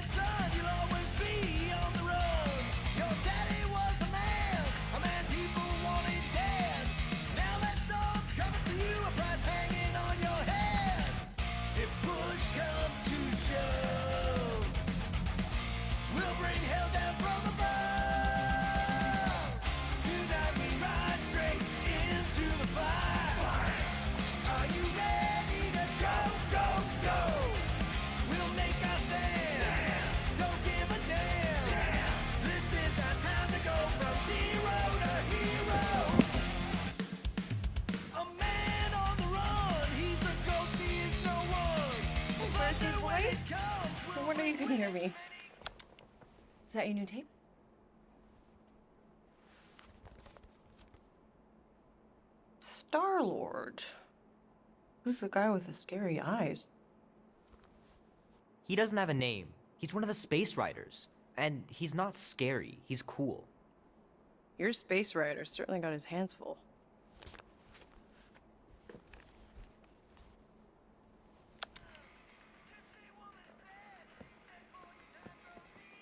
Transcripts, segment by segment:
said, son, you'll always be on the run. Your daddy was a man people wanted dead. Now that storm's coming for you, a price hanging on your head. If push comes to shove, we'll bring hell down from above. Tonight we ride straight into the fire. Are you ready to go, go, go? We'll make our stand. Don't give a damn. This is our time to go from zero to hero. A man on the run. He's a ghost, he is no one. Thunder when it comes. No wonder you can hear me. Is that your new tape? Star-Lord. Who's the guy with the scary eyes? He doesn't have a name. He's one of the space riders. And he's not scary. He's cool. Your space rider certainly got his hands full.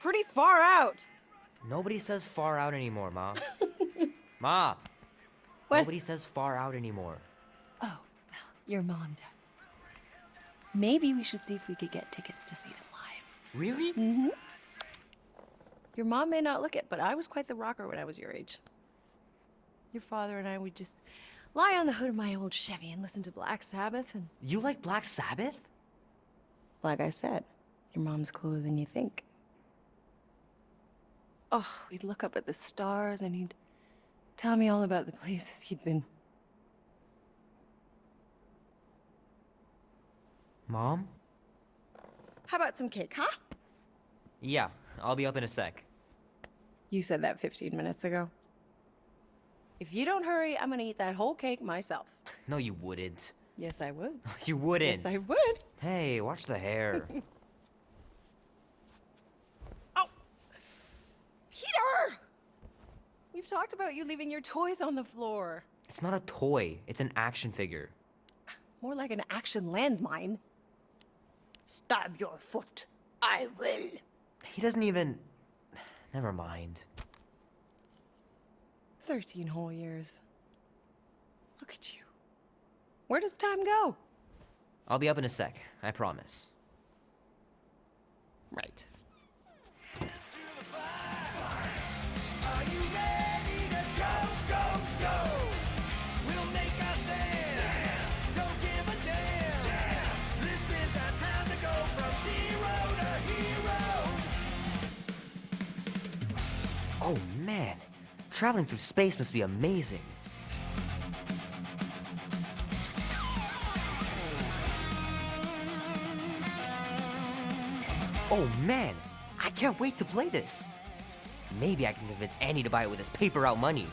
Pretty far out. Nobody says far out anymore, Ma. Ma! What? Nobody says far out anymore. Oh, well, your mom does. Maybe we should see if we could get tickets to see them live. Really? Mm-hmm. Your mom may not look it, but I was quite the rocker when I was your age. Your father and I would just lie on the hood of my old Chevy and listen to Black Sabbath and... You like Black Sabbath? Like I said, your mom's cooler than you think. Oh, we'd look up at the stars and he'd tell me all about the places he'd been. Mom? How about some cake, huh? Yeah, I'll be up in a sec. You said that 15 minutes ago. If you don't hurry, I'm gonna eat that whole cake myself. No, you wouldn't. Yes, I would. You wouldn't. Yes, I would. Hey, watch the hair. Oh! Peter! We've talked about you leaving your toys on the floor. It's not a toy. It's an action figure. More like an action landmine. Stab your foot. I will. He doesn't even... Never mind. 13 whole years. Look at you. Where does time go? I'll be up in a sec. I promise. Right. Are you ready to go, go, go? We'll make our stand. Don't give a damn. This is our time to go from zero to hero. Oh, man. Traveling through space must be amazing. Oh, man. I can't wait to play this. Maybe I can convince Annie to buy it with his paper out money.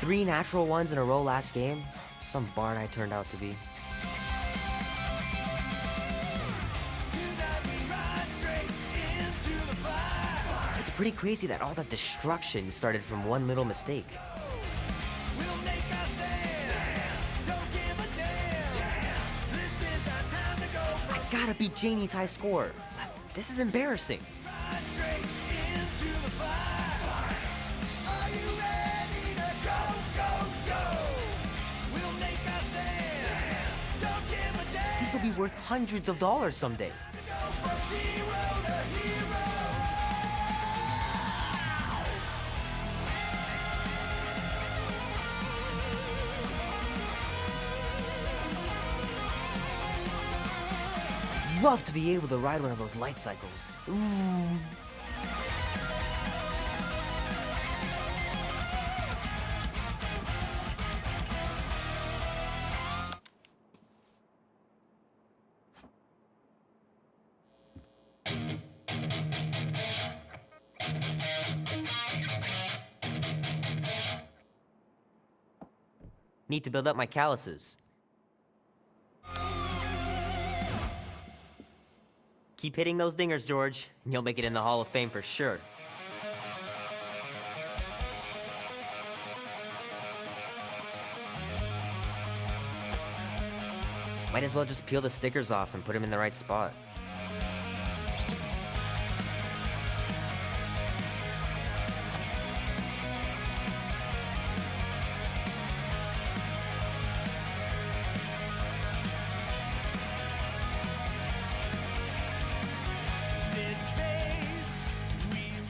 Three natural ones in a row last game. Some barn I turned out to be. Tonight we ride straight into the fire. It's pretty crazy that all that destruction started from one little mistake. We'll make our stand. Don't give a damn. This is our time to go from I gotta beat Janie's high score. This is embarrassing. ride straight into the fire. Are you ready to go, go, go? We'll make our stand. Don't give a damn. This will be worth hundreds of dollars someday. To go from zero to hero. Love to be able to ride one of those light cycles. Need to build up my calluses. Keep hitting those dingers, George, and you'll make it in the Hall of Fame for sure. Might as well just peel the stickers off and put them in the right spot.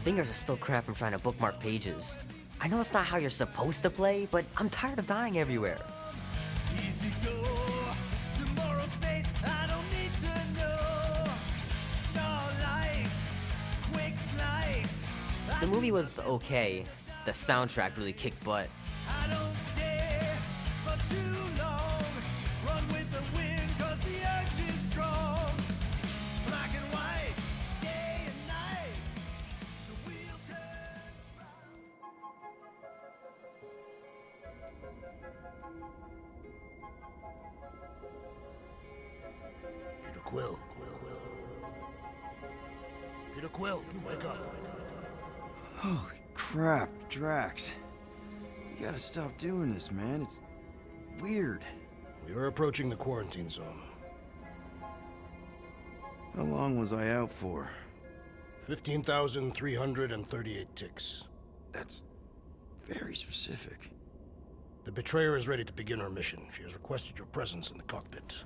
Fingers are still cramped from trying to bookmark pages. I know it's not how you're supposed to play, but I'm tired of dying everywhere. Easy go, tomorrow's fate, I don't need to know. Starlight, quick flight. The movie was okay. The soundtrack really kicked butt. I don't stay for too long. Run with the wind, cause the urge is strong. Black and white, day and night. The wheel turns round. Peter Quill. Peter Quill, wake up. Holy crap, Drax. You gotta stop doing this, man. It's weird. We are approaching the quarantine zone. How long was I out for? 15,338 ticks. That's very specific. The betrayer is ready to begin her mission. She has requested your presence in the cockpit.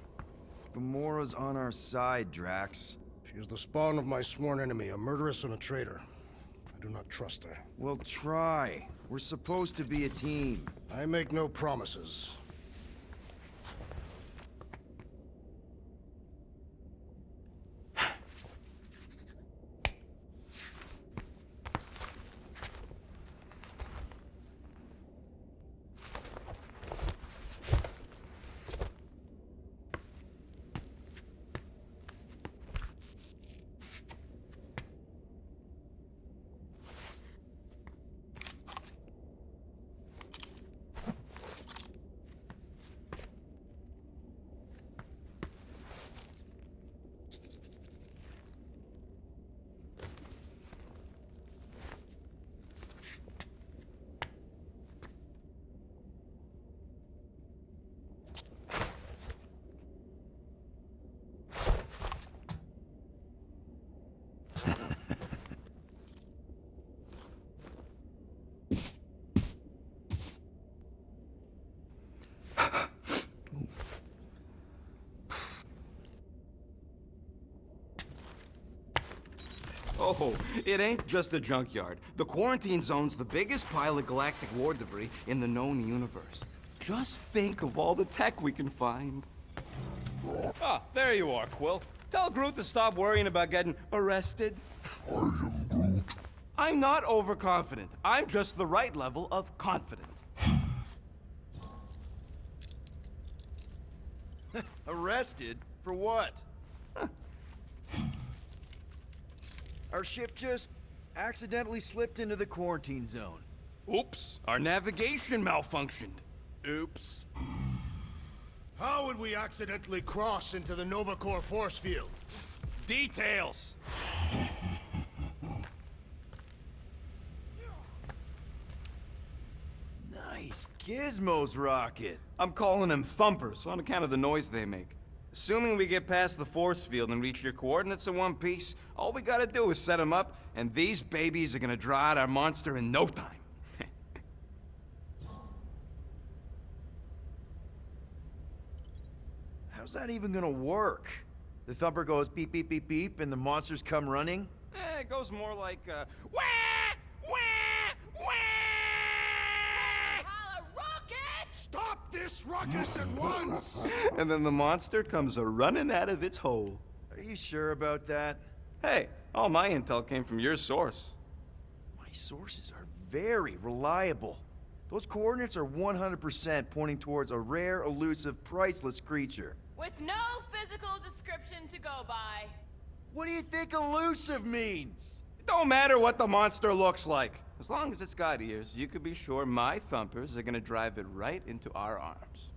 Gamora's on our side, Drax. She is the spawn of my sworn enemy, a murderess and a traitor. I do not trust her. Well, try. We're supposed to be a team. I make no promises. Oh, it ain't just a junkyard. The quarantine zone's the biggest pile of galactic war debris in the known universe. Just think of all the tech we can find. Ah, there you are, Quill. Tell Groot to stop worrying about getting arrested. I am Groot. I'm not overconfident. I'm just the right level of confident. Arrested? For what? Our ship just accidentally slipped into the quarantine zone. Oops, our navigation malfunctioned. Oops. How would we accidentally cross into the Nova Corps force field? Details. Nice gizmos, Rocket. I'm calling them thumpers on account of the noise they make. Assuming we get past the force field and reach your coordinates in one piece, all we gotta do is set them up, and these babies are gonna draw out our monster in no time. How's that even gonna work? The thumper goes beep, beep, beep, beep, and the monsters come running? It goes more like, wah! Wah! Wah! Stop this ruckus at once! And then the monster comes a-running out of its hole. Are you sure about that? Hey, all my intel came from your source. My sources are very reliable. Those coordinates are 100% pointing towards a rare, elusive, priceless creature. With no physical description to go by. What do you think elusive means? It don't matter what the monster looks like. As long as it's got ears, you could be sure my thumpers are gonna drive it right into our arms.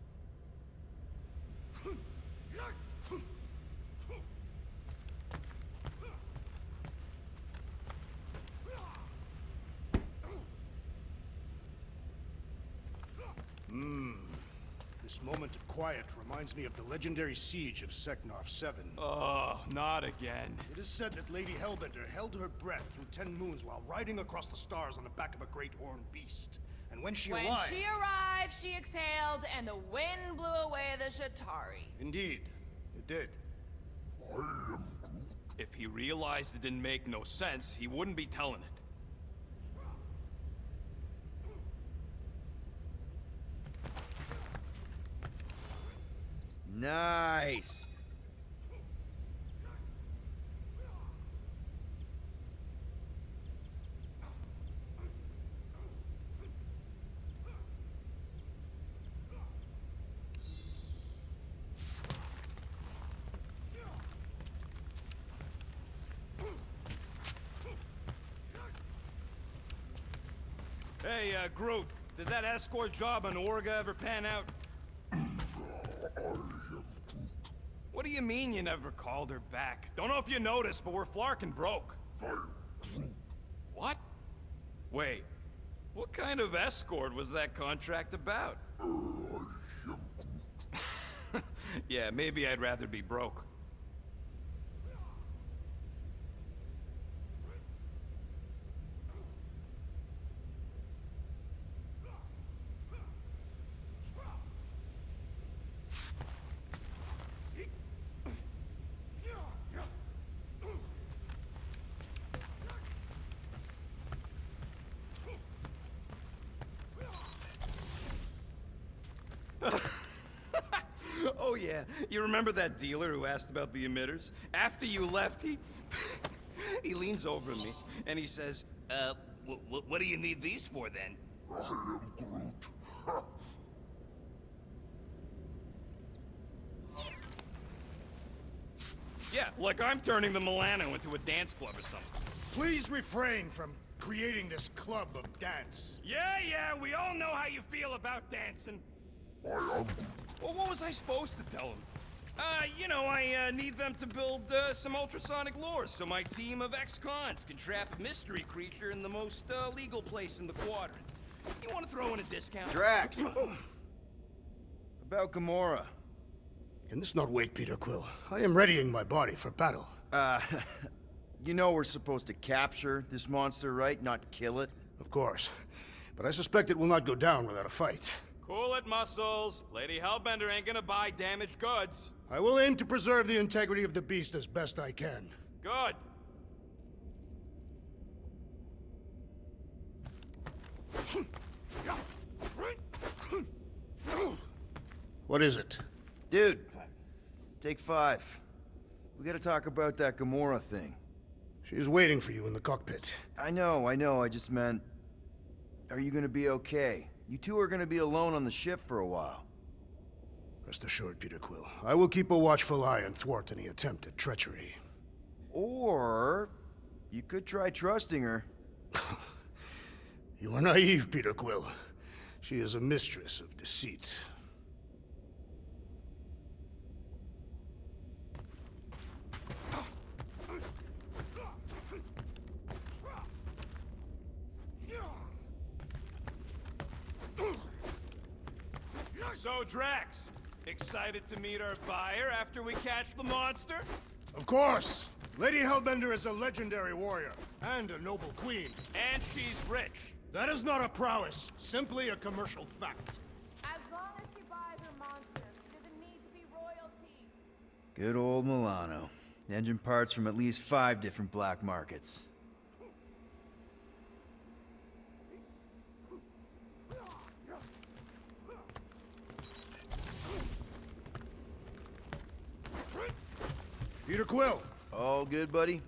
This moment of quiet reminds me of the legendary siege of Seknov 7. Oh, not again. It is said that Lady Hellbender held her breath through 10 moons while riding across the stars on the back of a great horned beast. And when she arrived... she exhaled, and the wind blew away the Shatari. Indeed, it did. If he realized it didn't make no sense, he wouldn't be telling it. Nice. Hey, Groot, did that escort job on Orga ever pan out? What do you mean you never called her back? Don't know if you noticed, but we're flarkin' broke. What? Wait, what kind of escort was that contract about? Yeah, maybe I'd rather be broke. Oh yeah, you remember that dealer who asked about the emitters? After you left, he he leans over to me and he says, what do you need these for then? I am Groot. Yeah, like I'm turning the Milano into a dance club or something. Please refrain from creating this club of dance. Yeah, we all know how you feel about dancing. I am Groot. Well, what was I supposed to tell him? I need them to build some ultrasonic lures so my team of ex-cons can trap a mystery creature in the most legal place in the quadrant. You want to throw in a discount? Drax. About Gamora. Can this not wait, Peter Quill? I am readying my body for battle. You know we're supposed to capture this monster, right? Not kill it? Of course. But I suspect it will not go down without a fight. Cool it, Muscles. Lady Hellbender ain't gonna buy damaged goods. I will aim to preserve the integrity of the beast as best I can. Good. What is it? Dude, take 5. We gotta talk about that Gamora thing. She's waiting for you in the cockpit. I know, I just meant... Are you gonna be okay? You two are gonna be alone on the ship for a while. Rest assured, Peter Quill. I will keep a watchful eye and thwart any attempt at treachery. Or... you could try trusting her. You are naive, Peter Quill. She is a mistress of deceit. So, Drax, excited to meet our buyer after we catch the monster? Of course! Lady Hellbender is a legendary warrior, and a noble queen. And she's rich. That is not a prowess, simply a commercial fact. As long as she buys her monster, she doesn't need to be royalty. Good old Milano. Engine parts from at least 5 different black markets. Peter Quill! All good, buddy?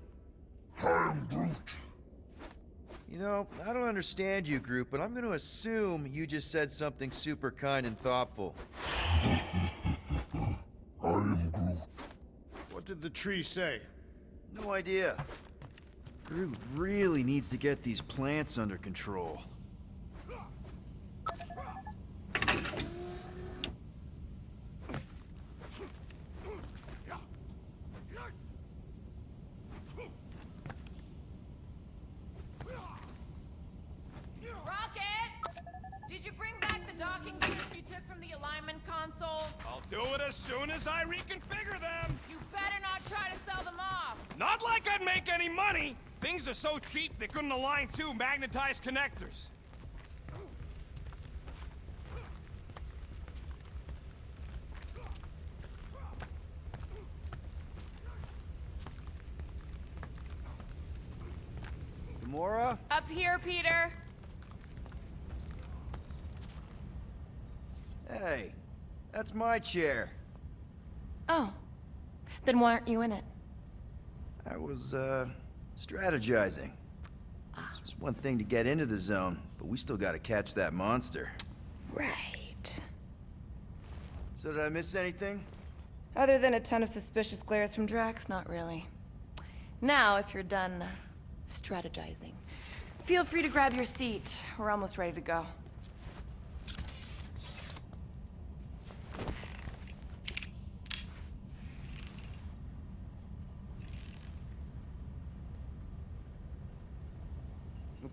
I am Groot. You know, I don't understand you, Groot, but I'm gonna assume you just said something super kind and thoughtful. I am Groot. What did the tree say? No idea. Groot really needs to get these plants under control. Rocket! Did you bring back the docking suits you took from the alignment console? I'll do it as soon as I reconfigure them. You better not try to sell them off. Not like I'd make any money. Things are so cheap they couldn't align two magnetized connectors. Gamora? Up here, Peter. Hey, that's my chair. Oh. Then why aren't you in it? I was, strategizing. It's one thing to get into the zone, but we still gotta catch that monster. Right. So did I miss anything? Other than a ton of suspicious glares from Drax, not really. Now, if you're done strategizing, feel free to grab your seat. We're almost ready to go.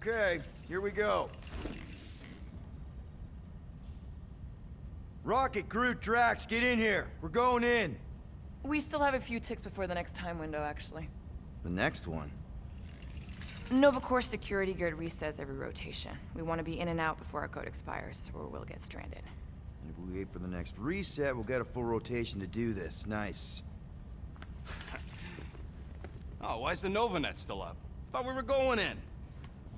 Okay, here we go. Rocket, Groot, Drax, get in here. We're going in. We still have a few ticks before the next time window, actually. The next one? Nova Corps security grid resets every rotation. We want to be in and out before our code expires, or we'll get stranded. And if we wait for the next reset, we'll get a full rotation to do this. Nice. Oh, why's the Novanet still up? Thought we were going in.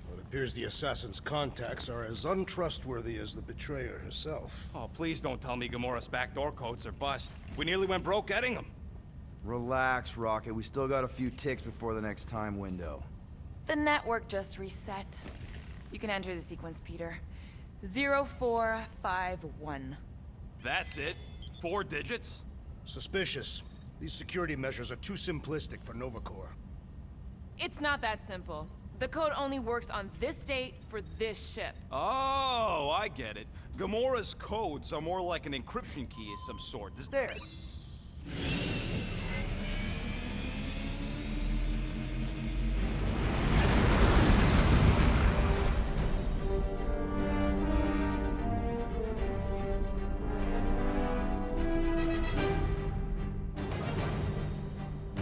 Well, it appears the assassin's contacts are as untrustworthy as the betrayer herself. Oh, please don't tell me Gamora's backdoor codes are bust. We nearly went broke getting them. Relax, Rocket. We still got a few ticks before the next time window. The network just reset. You can enter the sequence, Peter. 0451. That's it? 4 digits? Suspicious. These security measures are too simplistic for Nova Corps. It's not that simple. The code only works on this date for this ship. Oh, I get it. Gamora's codes are more like an encryption key of some sort. Is there?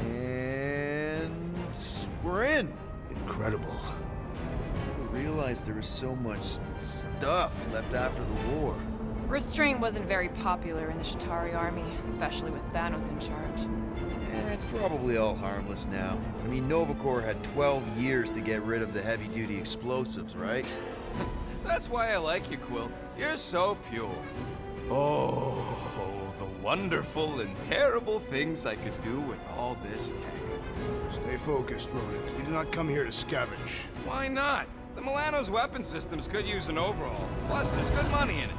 And we're in. Incredible. I didn't realize there was so much stuff left after the war. Restraint wasn't very popular in the Shatari army, especially with Thanos in charge. It's probably all harmless now. I mean, Nova Corps had 12 years to get rid of the heavy-duty explosives, right? That's why I like you, Quill. You're so pure. Oh, the wonderful and terrible things I could do with all this tech. Stay focused, Rodent. We did not come here to scavenge. Why not? The Milano's weapon systems could use an overhaul. Plus, there's good money in it.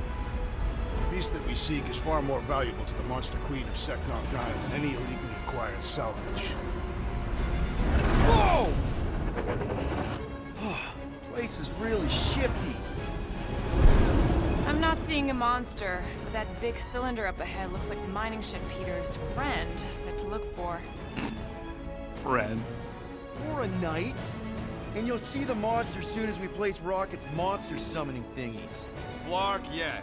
The beast that we seek is far more valuable to the Monster Queen of Seknov 9 than any illegally acquired salvage. Whoa! Place is really shifty. I'm not seeing a monster, but that big cylinder up ahead looks like the mining ship Peter's friend said to look for. Friend. For a night? And you'll see the monster soon as we place Rocket's monster summoning thingies. Flark, yeah.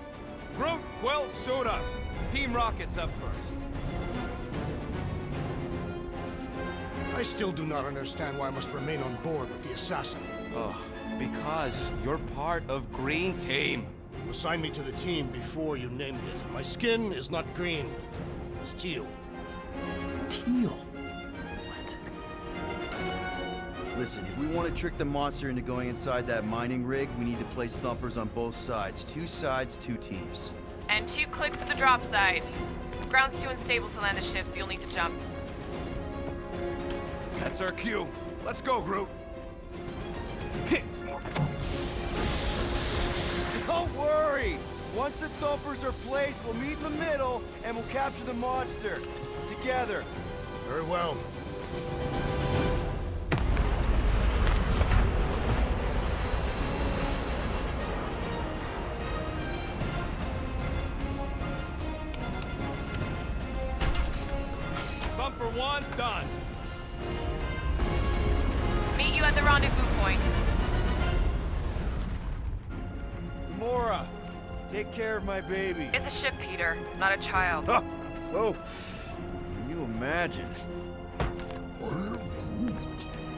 Groot, Quill, suit up. Team Rocket's up first. I still do not understand why I must remain on board with the assassin. Ugh, because you're part of Green Team. You assigned me to the team before you named it. My skin is not green. It's teal. Teal? Listen, if we want to trick the monster into going inside that mining rig, we need to place thumpers on both sides. 2 sides, 2 teams. And 2 clicks to the drop side. Ground's too unstable to land the ship, so you'll need to jump. That's our cue. Let's go, Groot. Don't worry! Once the thumpers are placed, we'll meet in the middle, and we'll capture the monster. Together. Very well. Thumper 1, done. Meet you at the rendezvous point. Gamora, Take care of my baby. It's a ship, Peter, not a child. Oh, oh. Can you imagine?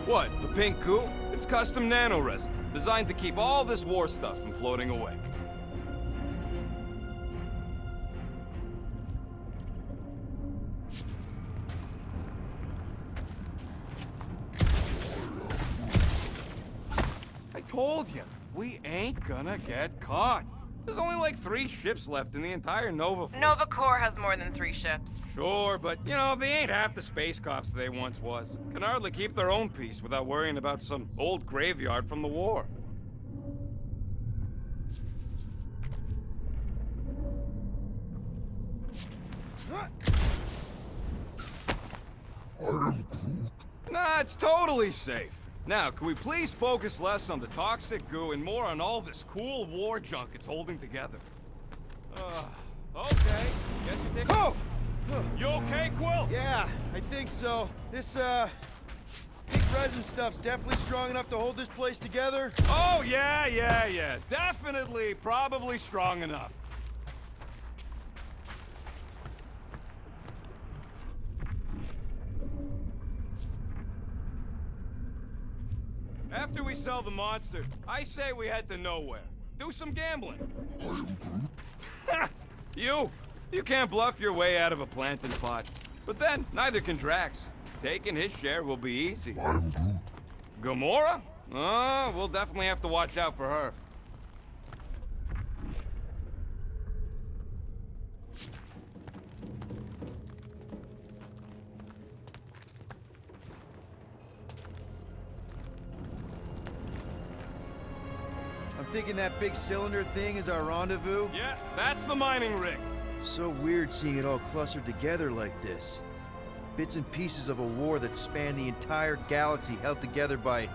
What, the pink goo? It's custom nanoresin, designed to keep all this war stuff from floating away. I told you, we ain't gonna get caught. There's only like 3 ships left in the entire Nova fleet. Nova Corps has more than 3 ships. Sure, but, you know, they ain't half the space cops they once was. Can hardly keep their own peace without worrying about some old graveyard from the war. Nah, it's totally safe. Now, can we please focus less on the toxic goo and more on all this cool war junk it's holding together? Okay. Guess you take. Oh! You okay, Quill? Yeah, I think so. This, pink resin stuff's definitely strong enough to hold this place together. Oh, yeah. Definitely, probably strong enough. After we sell the monster, I say we head to nowhere. Do some gambling. You can't bluff your way out of a planting pot. But then, neither can Drax. Taking his share will be easy. Gamora? We'll definitely have to watch out for her. I'm thinking that big cylinder thing is our rendezvous. Yeah, that's the mining rig. So weird seeing it all clustered together like this. Bits and pieces of a war that spanned the entire galaxy held together by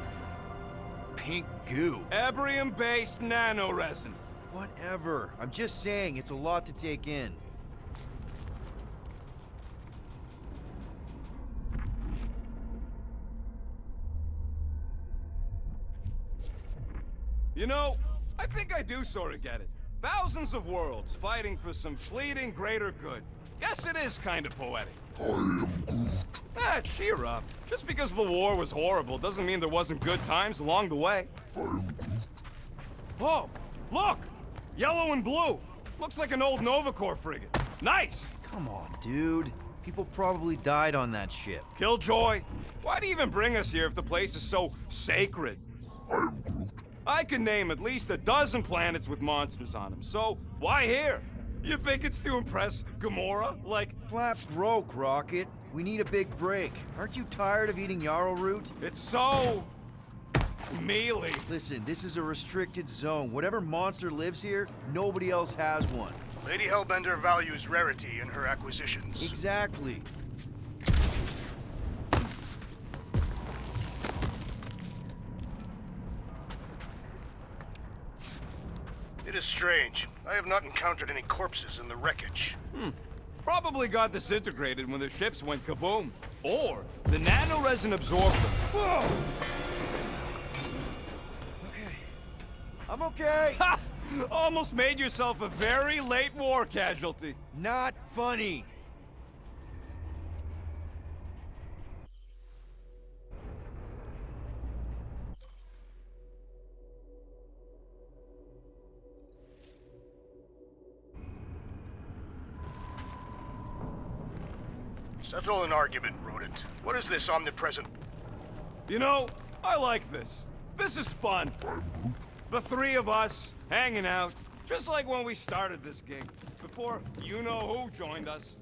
pink goo. Ebrium-based nanoresin. Whatever. I'm just saying, it's a lot to take in. You know, I think I do sort of get it. Thousands of worlds fighting for some fleeting greater good. Guess it is kind of poetic. Cheer up. Just because the war was horrible doesn't mean there wasn't good times along the way. Oh, look! Yellow and blue. Looks like an old Nova Corps frigate. Nice! Come on, dude. People probably died on that ship. Killjoy, why'd he even bring us here if the place is so sacred? I can name at least a dozen planets with monsters on them, so why here? You think it's to impress Gamora? Like, Flat broke, Rocket. We need a big break. Aren't you tired of eating yarrow root? it's so... mealy. Listen, this is a restricted zone. Whatever monster lives here, nobody else has one. Lady Hellbender values rarity in her acquisitions. Exactly. It is strange. I have not encountered any corpses in the wreckage. Probably got disintegrated when the ships went kaboom. Or the nanoresin absorbed them. Whoa! Okay. I'm okay. Ha! Almost made yourself a very late war casualty. Not funny. Settle an argument, rodent. What is this omnipresent? You know, I like this. This is fun. The 3 of us, hanging out, just like when we started this gig, before you-know-who joined us.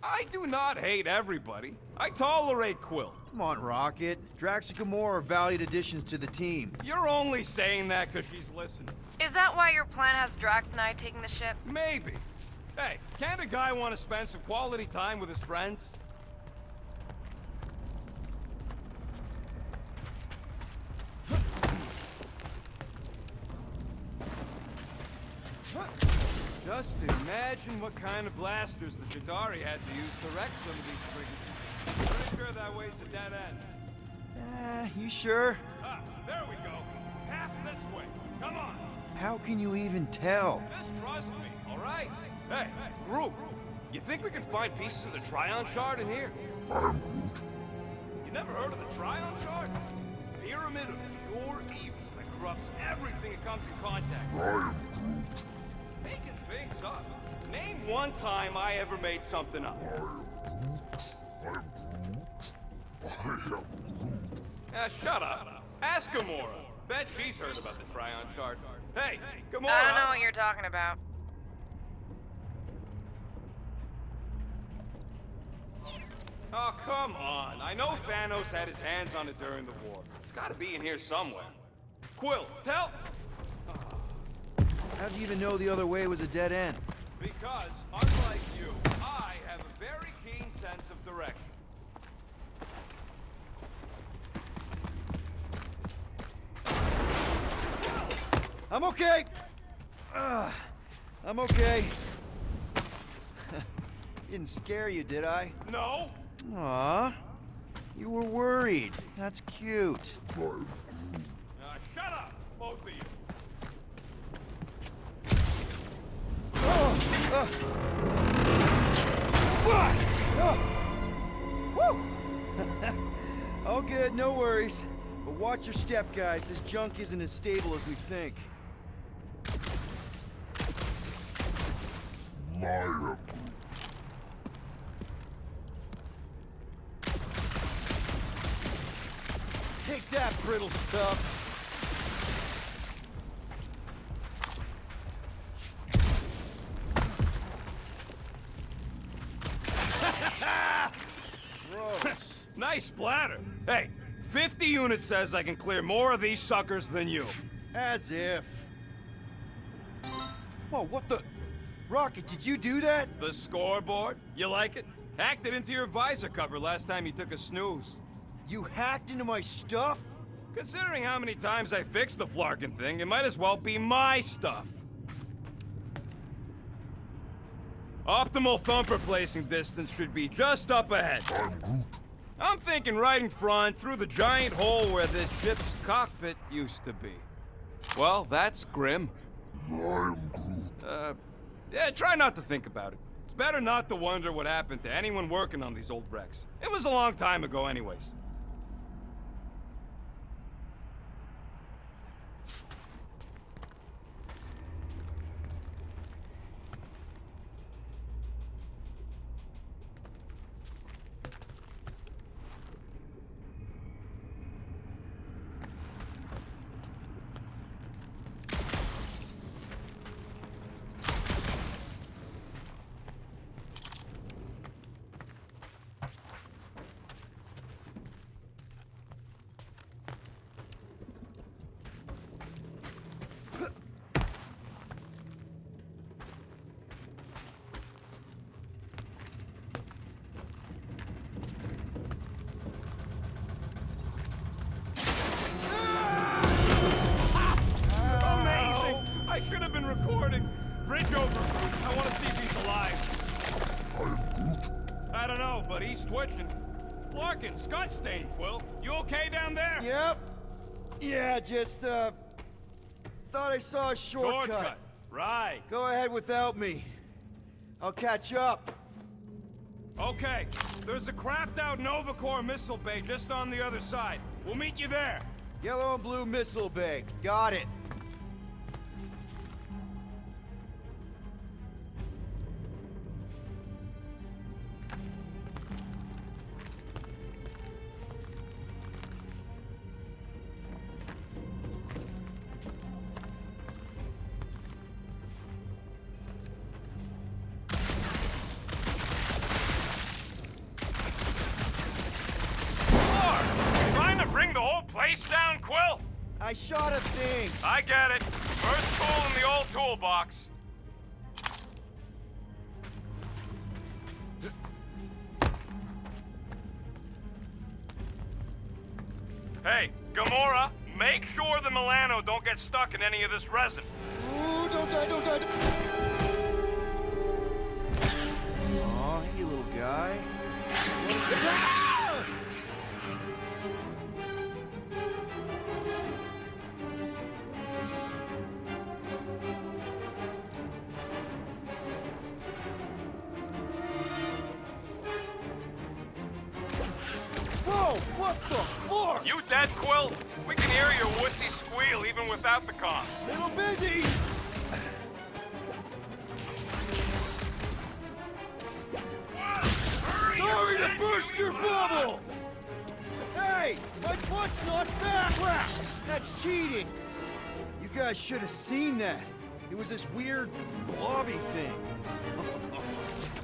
I do not hate everybody. I tolerate Quill. Come on, Rocket. Drax and Gamora are valued additions to the team. You're only saying that because she's listening. Is that why your plan has Drax and I taking the ship? Maybe. Hey, can't a guy want to spend some quality time with his friends? Just imagine what kind of blasters the Chitauri had to use to wreck some of these frigates. Pretty sure that way's a dead end. You sure? Ah, there we go. Half this way. Come on. How can you even tell? Just trust me, all right? Hey, Groot, you think we can find pieces of the Tryon Shard in here? I'm Groot. You never heard of the Tryon Shard? Pyramid of pure evil that corrupts everything it comes in contact with. I am Groot. Making things up. Name one time I ever made something up. I am Groot. I am Groot. Shut up. Ask Gamora. Bet she's heard about the Tryon Shard. Hey, Gamora! I don't know what you're talking about. Oh, come on. I know Thanos had his hands on it during the war. It's gotta be in here somewhere. Quill, tell... How'd you even know the other way was a dead end? Because, unlike you, I have a very keen sense of direction. I'm okay. I'm okay. Didn't scare you, did I? No? Aw. You were worried. That's cute. Shut up, both of you. All good, no worries. But watch your step, guys. This junk isn't as stable as we think. Maya. Take that, brittle stuff. Gross. Nice splatter. Hey, 50 units says I can clear more of these suckers than you. As if. Whoa, what the? Rocket, did you do that? The scoreboard? You like it? Hacked it into your visor cover last time you took a snooze. You hacked into my stuff? Considering how many times I fixed the Flarkin thing, it might as well be my stuff. Optimal thumper placing distance should be just up ahead. I'm Groot. I'm thinking right in front, through the giant hole where this ship's cockpit used to be. Well, that's grim. I'm Groot. Yeah, try not to think about it. It's better not to wonder what happened to anyone working on these old wrecks. It was a long time ago anyways. I should have been recording. Bridge over. I want to see if he's alive. I'm Groot. I don't know, but he's twitching. Flarkin, Scott stain, Quill. You okay down there? Yep. Yeah, just, thought I saw a shortcut. Right. Go ahead without me. I'll catch up. Okay. There's a crapped-out Nova Corps missile bay just on the other side. We'll meet you there. Yellow and blue missile bay. Got it. Place down, Quill! I shot a thing. I get it. First tool in the old toolbox. Hey, Gamora, make sure the Milano don't get stuck in any of this resin. Ooh, don't die, don't die. Aw, hey, little guy. You dead, Quill? We can hear your wussy squeal even without the comms. Little busy! Sorry to burst your bubble! Hey! My butt's not back! Crap! That's cheating! You guys should have seen that. It was this weird, blobby thing.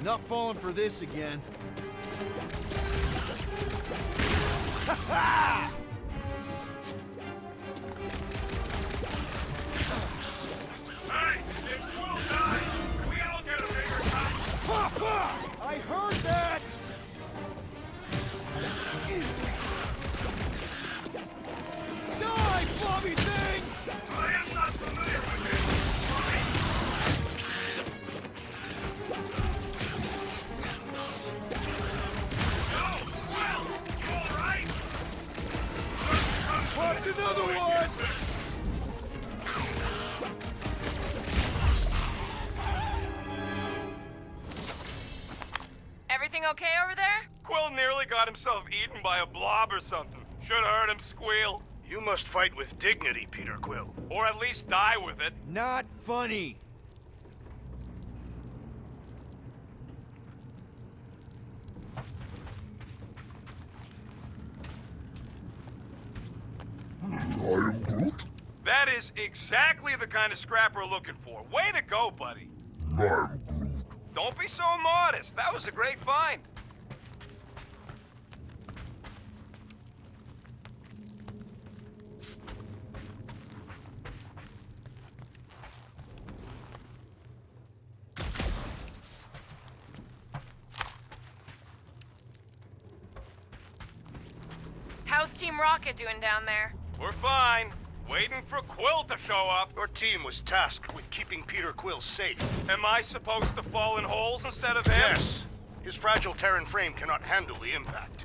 Not falling for this again. Ha ha! Hey, if Quill dies, we all get a bigger cut. Ha ha! I heard that! Die, blobby thing! I am not familiar with it. Popped another one! Everything okay over there? Quill nearly got himself eaten by a blob or something. Should have heard him squeal. You must fight with dignity, Peter Quill. Or at least die with it. Not funny. I am Groot. That is exactly the kind of scrap we're looking for. Way to go, buddy. I am Groot. Don't be so modest. That was a great find. How's Team Rocket doing down there? We're fine. Waiting for Quill to show up. Your team was tasked with keeping Peter Quill safe. Am I supposed to fall in holes instead of him? Yes. His fragile Terran frame cannot handle the impact.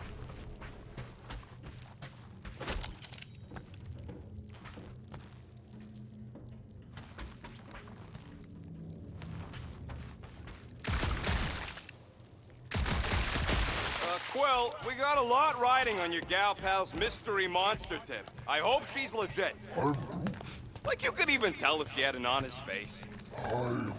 Quill, we got a lot riding on your gal pal's mystery monster tip. I hope she's legit. I'm Groot. Like you could even tell if she had an honest face. I am Groot.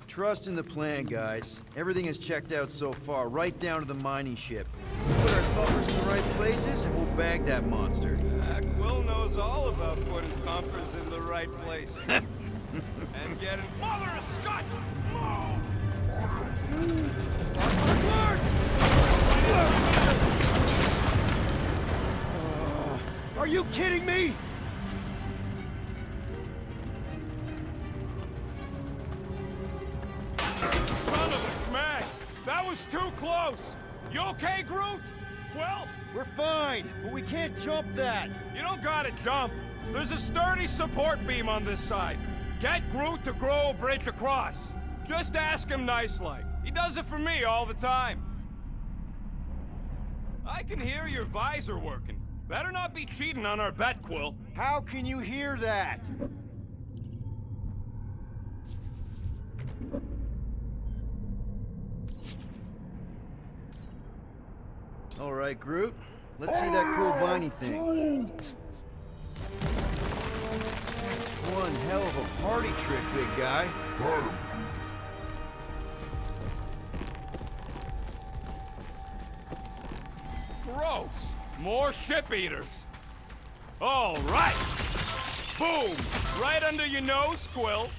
Trust in the plan, guys. Everything is checked out so far, right down to the mining ship. Put our thumpers in the right places, and we'll bag that monster. Quill knows all about putting thumpers in the right place. And getting Mother of Scott! Are you kidding me? Son of a schmag! That was too close! You okay, Groot? Well, We're fine, but we can't jump that. you don't gotta jump. There's a sturdy support beam on this side. Get Groot to grow a bridge across. Just ask him nice-like. He does it for me all the time. I can hear your visor working. Better not be cheating on our bet, Quill. How can you hear that? All right, Groot. Let's see that cool viney thing. That's one hell of a party trick, big guy. Gross. More ship eaters. All right. Boom. Right under your nose, Quill.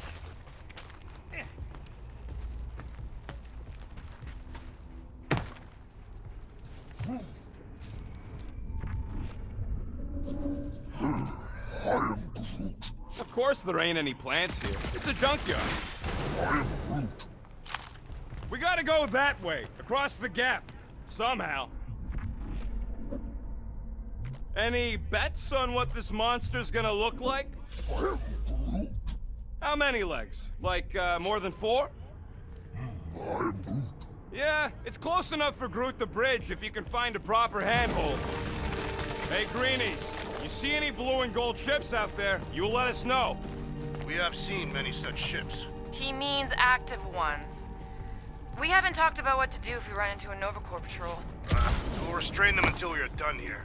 Of course there ain't any plants here. It's a junkyard. We gotta go that way, across the gap. Somehow. Any bets on what this monster's gonna look like? How many legs? Like, more than 4? Yeah, it's close enough for Groot to bridge if you can find a proper handhold. Hey, Greenies, you see any blue and gold ships out there, you let us know. We have seen many such ships. He means active ones. We haven't talked about what to do if we run into a Nova Corps patrol. We'll restrain them until we are done here.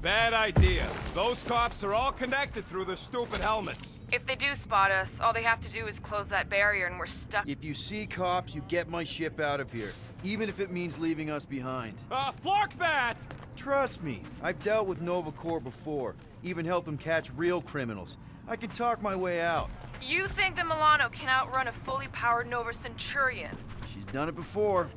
Bad idea. Those cops are all connected through their stupid helmets. If they do spot us, all they have to do is close that barrier and we're stuck. If you see cops, you get my ship out of here. Even if it means leaving us behind. Flark that! Trust me, I've dealt with Nova Corps before. Even helped them catch real criminals. I can talk my way out. You think the Milano can outrun a fully powered Nova Centurion? She's done it before.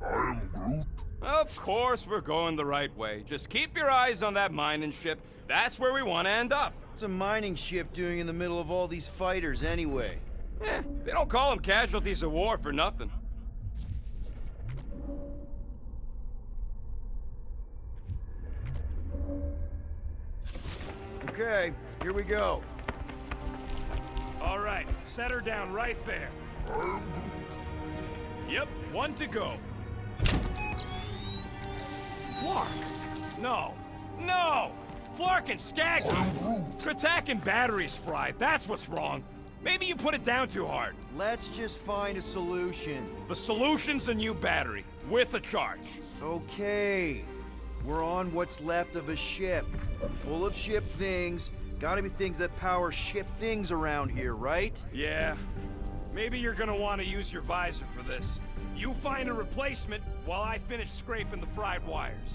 I am Groot. Of course we're going the right way. Just keep your eyes on that mining ship. That's where we want to end up. What's a mining ship doing in the middle of all these fighters anyway? They don't call them casualties of war for nothing. Okay, here we go. All right, set her down right there. Yep, one to go. Flark! No! No! Flark and Skaggy! Kratak and batteries fried, that's what's wrong. Maybe you put it down too hard. Let's just find a solution. The solution's a new battery, with a charge. Okay. We're on what's left of a ship. Full of ship things. Gotta be things that power ship things around here, right? Yeah. Maybe you're gonna want to use your visor for this. You find a replacement while I finish scraping the fried wires.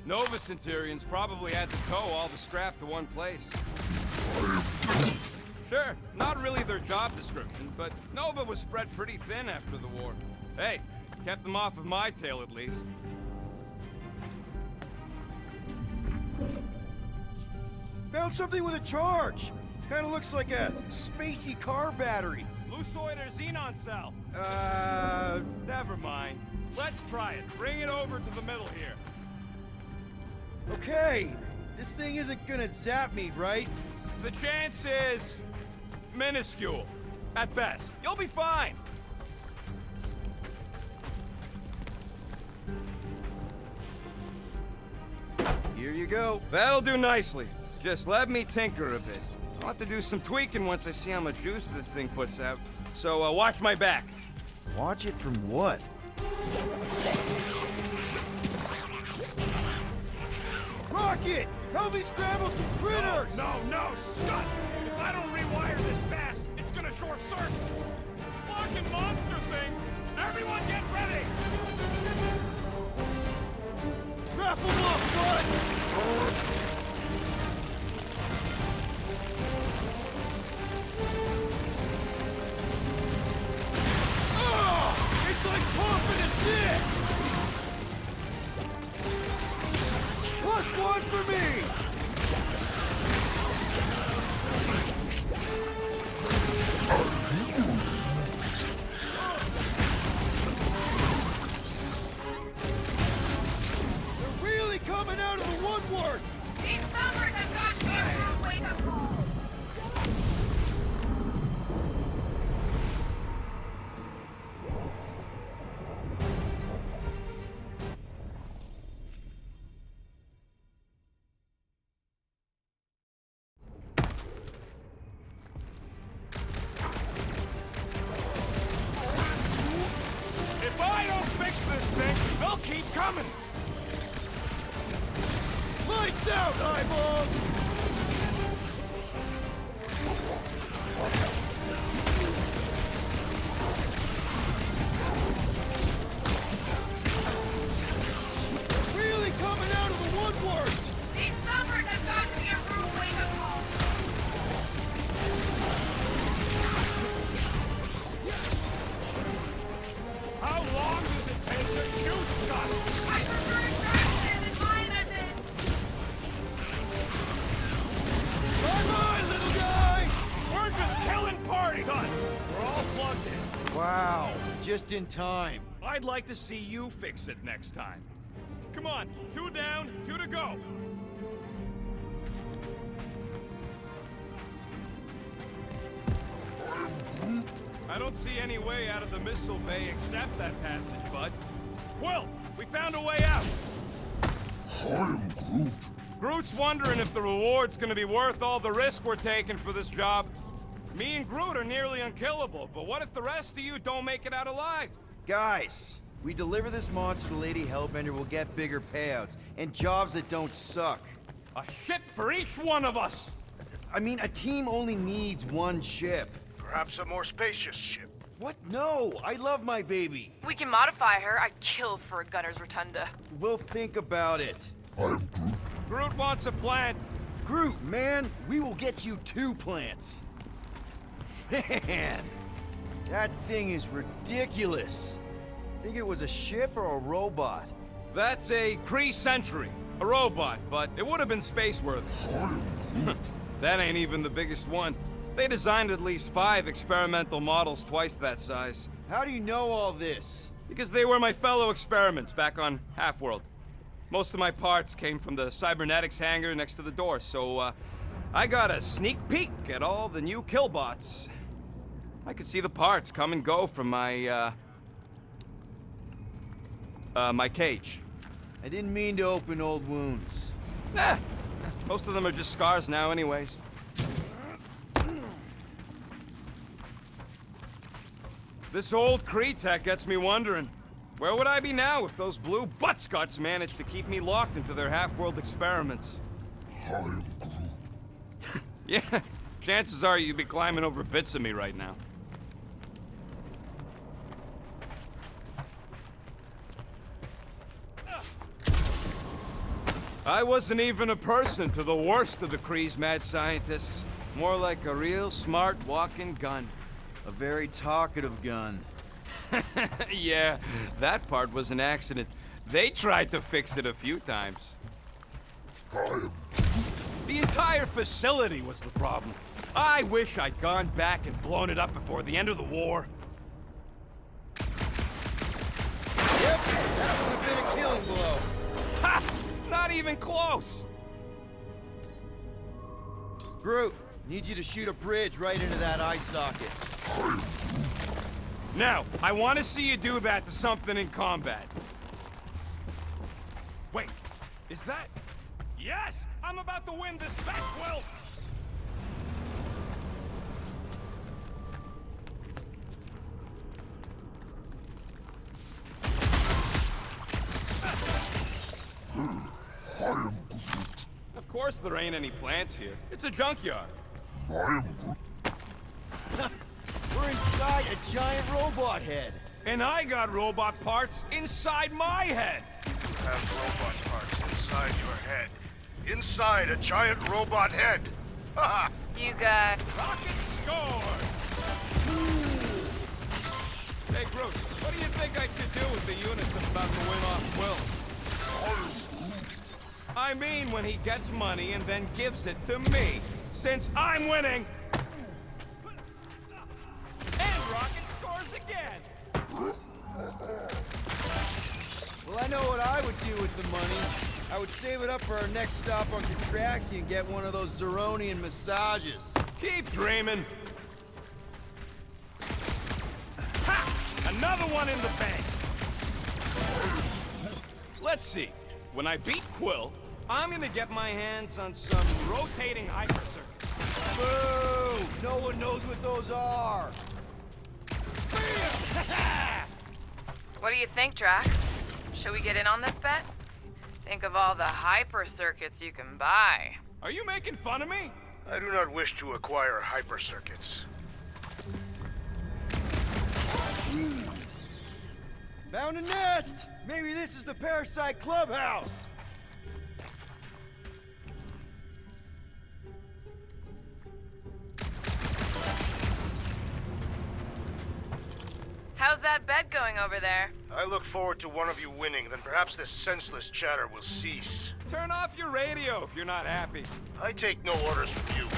Nova Centurions probably had to tow all the scrap to one place. Sure, not really their job description, but Nova was spread pretty thin after the war. Hey, kept them off of my tail at least. Found something with a charge. Kinda looks like a spacey car battery. Lucioid or xenon cell? Never mind. Let's try it. Bring it over to the middle here. Okay. This thing isn't gonna zap me, right? The chance is minuscule, at best. You'll be fine. Here you go. That'll do nicely. Just let me tinker a bit. I'll have to do some tweaking once I see how much juice this thing puts out. So watch my back. Watch it from what? Rocket! Help me scramble some critters! No, Scott! If I don't rewire this fast, it's gonna short circuit. Fucking monster things! Everyone get ready! Wrap them up, bud! It's like pumping a shit! Plus one for me! They're really coming out of the woodwork! These summers have got to get a wake-up call. If I don't fix this thing, they'll keep coming! Lights out, eyeballs! Really coming out of the woodwork! These summers have got to get a wake-up call. How long does it take to shoot, Scott? I prefer traction than my method. Bye-bye, little guy! We're just killing party! Done. We're all plugged in. Wow, just in time. I'd like to see you fix it next time. Come on, 2 down, 2 to go. I don't see any way out of the missile bay except that passage, bud. Quill, we found a way out! I am Groot. Groot's wondering if the reward's gonna be worth all the risk we're taking for this job. Me and Groot are nearly unkillable, but what if the rest of you don't make it out alive? Guys, we deliver this monster to Lady Hellbender, we'll get bigger payouts, and jobs that don't suck. A ship for each one of us! I mean, a team only needs one ship. Perhaps a more spacious ship. What? No! I love my baby! We can modify her. I'd kill for a gunner's rotunda. We'll think about it. I am Groot. Groot wants a plant. Groot, man, we will get you 2 plants. Man, that thing is ridiculous. Think it was a ship or a robot? That's a Kree Sentry, a robot, but it would have been space-worthy. I am Groot. That ain't even the biggest one. They designed at least 5 experimental models twice that size. How do you know all this? Because they were my fellow experiments back on Half-World. Most of my parts came from the cybernetics hangar next to the door, so I got a sneak peek at all the new killbots. I could see the parts come and go from my my cage. I didn't mean to open old wounds. Nah, most of them are just scars now anyways. This old Kree tech gets me wondering, where would I be now if those blue buttscots managed to keep me locked into their half-world experiments? I am Groot. Yeah, chances are you'd be climbing over bits of me right now. I wasn't even a person to the worst of the Kree's mad scientists. More like a real smart walking gun. A very talkative gun. Yeah, that part was an accident. They tried to fix it a few times. I am The entire facility was the problem. I wish I'd gone back and blown it up before the end of the war. Yep, that would have been a killing blow. Ha! Not even close! Groot, need you to shoot a bridge right into that eye socket. Now, I want to see you do that to something in combat. Wait, is that... Yes! I'm about to win this bet, Will! I am Groot. Of course there ain't any plants here. It's a junkyard. I am Groot. We're inside a giant robot head. And I got robot parts inside my head. You have robot parts inside your head. Inside a giant robot head. Ha You got... Rocket scores! Hey, Groot, what do you think I should do with the units I'm about to win off Will? I mean when he gets money and then gives it to me, since I'm winning! And Rocket scores again! Well, I know what I would do with the money. I would save it up for our next stop on Contraxi and get one of those Zeronian massages. Keep dreaming! Ha! Another one in the bank! Let's see. When I beat Quill, I'm gonna get my hands on some rotating hypercircuits. Boo! No one knows what those are. What do you think, Drax? Should we get in on this bet? Think of all the hyper circuits you can buy. Are you making fun of me? I do not wish to acquire hyper circuits. Found a nest! Maybe this is the Parasite Clubhouse! How's that bet going over there? I look forward to one of you winning, then perhaps this senseless chatter will cease. Turn off your radio if you're not happy. I take no orders from you.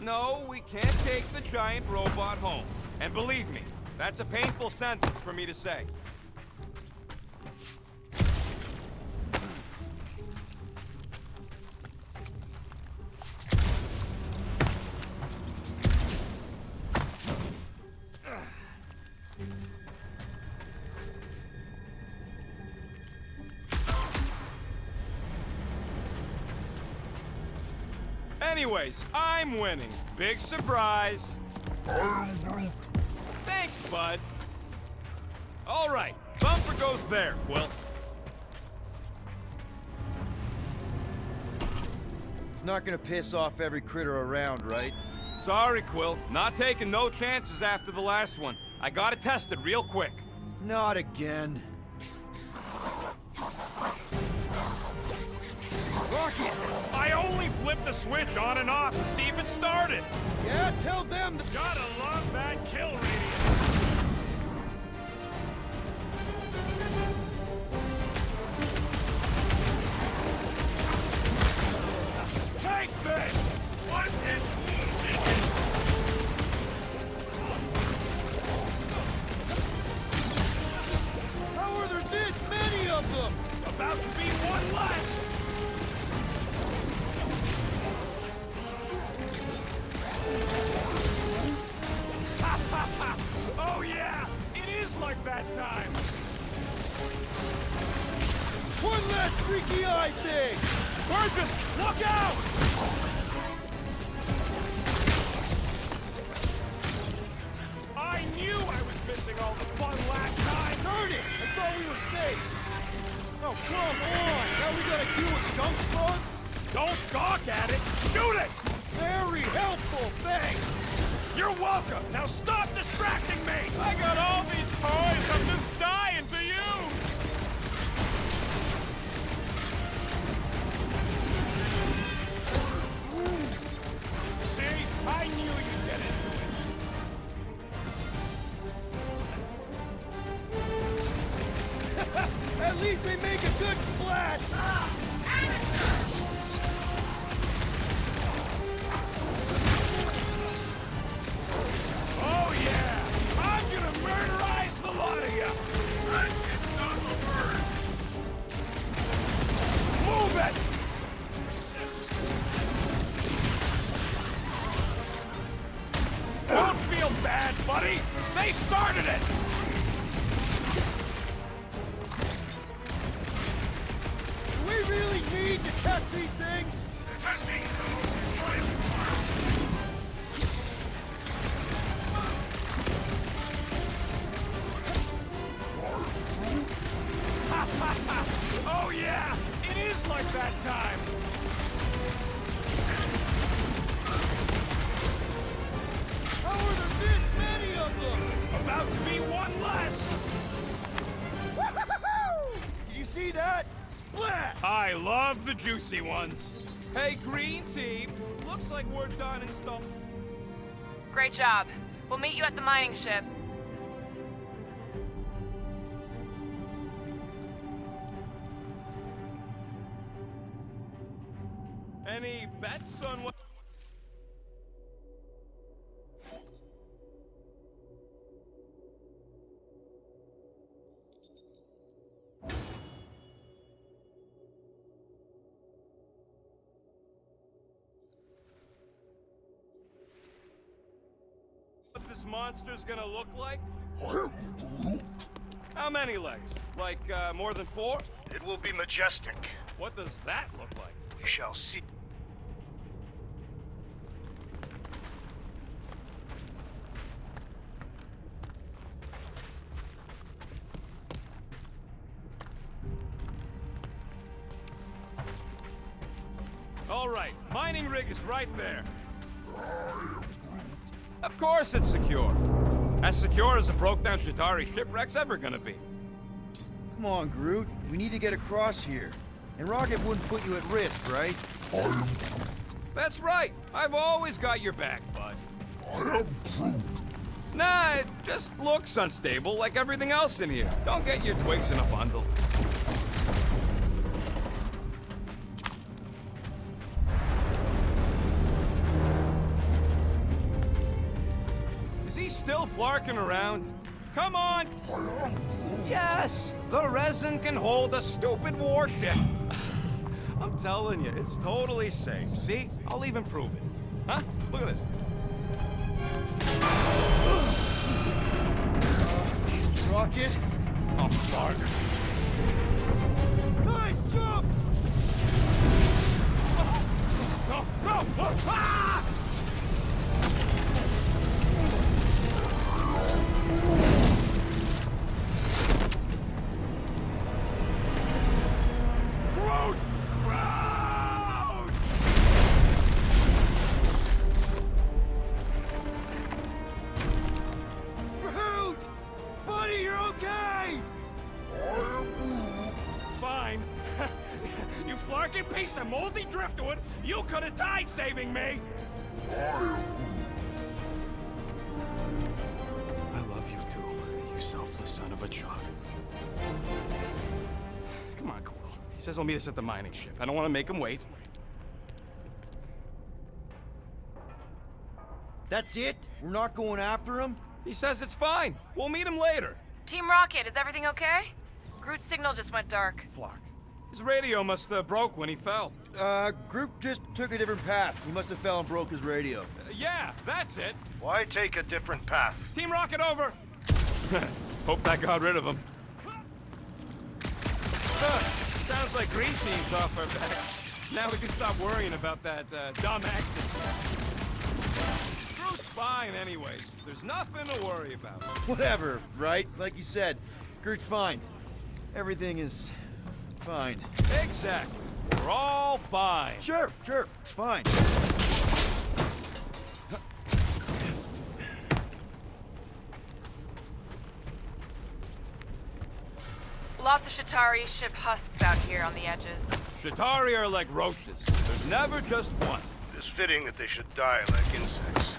No, we can't take the giant robot home. And believe me, that's a painful sentence for me to say. Anyways, I'm winning. Big surprise. I am Groot. Thanks, bud. All right, bumper goes there, Quill. It's not gonna piss off every critter around, right? Sorry, Quill. Not taking no chances after the last one. I gotta test it real quick. Not again. Rocket! I only flipped the switch on and off to see if it started. Yeah, tell them. Gotta love that kill radius. Take this! What is moving? How are there this many of them? About to be one less! Oh yeah! It is like that time! One less freaky eye thing! Burgess, look out! I knew I was missing all the fun last time! Darn it! I thought we were safe! Oh, come on! Now we gotta deal with junk slugs? Don't gawk at it! Shoot it! Very helpful, thanks! You're welcome! Now stop distracting me! I got all these toys I'm just dying to use! See? I knew you'd get into it. At least they make a good splash! Oh yeah! I'm gonna murderize the lot of you! It's not a word! Move it! Don't feel bad, buddy! They started it! Do we really need to test these things? Testing is the most enjoyable part. Oh yeah! It is like that time! How are there this many of them? About to be one less! Woo-hoo-hoo-hoo! Did you see that? Splat! I love the juicy ones. Hey, green team. Looks like we're done installing. Great job. We'll meet you at the mining ship. Any bets on what? What this monster's gonna look like? I am Groot. How many legs? Like, more than 4? It will be majestic. What does that look like? We shall see. All right, mining rig is right there. I am Groot. Of course it's secure. As secure as a broke-down Shidari shipwreck's ever gonna be. Come on, Groot. We need to get across here. And Rocket wouldn't put you at risk, right? I am Groot. That's right. I've always got your back, bud. I am Groot. Nah, it just looks unstable like everything else in here. Don't get your twigs in a bundle. Is he still flarking around? Come on! Yes! The resin can hold a stupid warship. I'm telling you, it's totally safe. See? I'll even prove it. Huh? Look at this. Rocket? Oh, flark. Guys, jump! No! No! Ah! Groot! Groot! Groot! Buddy, you're okay! Fine. You flarking piece of moldy driftwood! You could have died saving me! I love you too, you selfless son of a chud. Come on, Quill. He says he'll meet us at the mining ship. I don't want to make him wait. That's it? We're not going after him? He says it's fine. We'll meet him later. Team Rocket, is everything okay? Groot's signal just went dark. Flark. His radio must have broke when he fell. Groot just took a different path. He must have fell and broke his radio. Yeah, that's it. Why take a different path? Team Rocket over. Hope that got rid of him. Sounds like green team's off our backs. Now we can stop worrying about that dumb accident. Groot's fine anyway. There's nothing to worry about. Whatever, right? Like you said, Groot's fine. Everything is fine. Exactly. We're all fine. Sure, fine. Lots of Shatari ship husks out here on the edges. Shatari are like roaches. There's never just one. It's fitting that they should die like insects.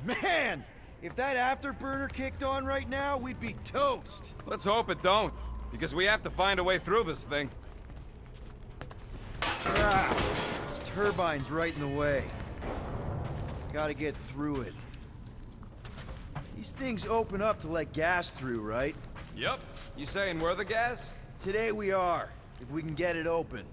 Man! If that afterburner kicked on right now, we'd be toast. Let's hope it don't, because we have to find a way through this thing. Crap! This turbine's right in the way. Gotta get through it. These things open up to let gas through, right? Yep. You saying we're the gas? Today we are, if we can get it open.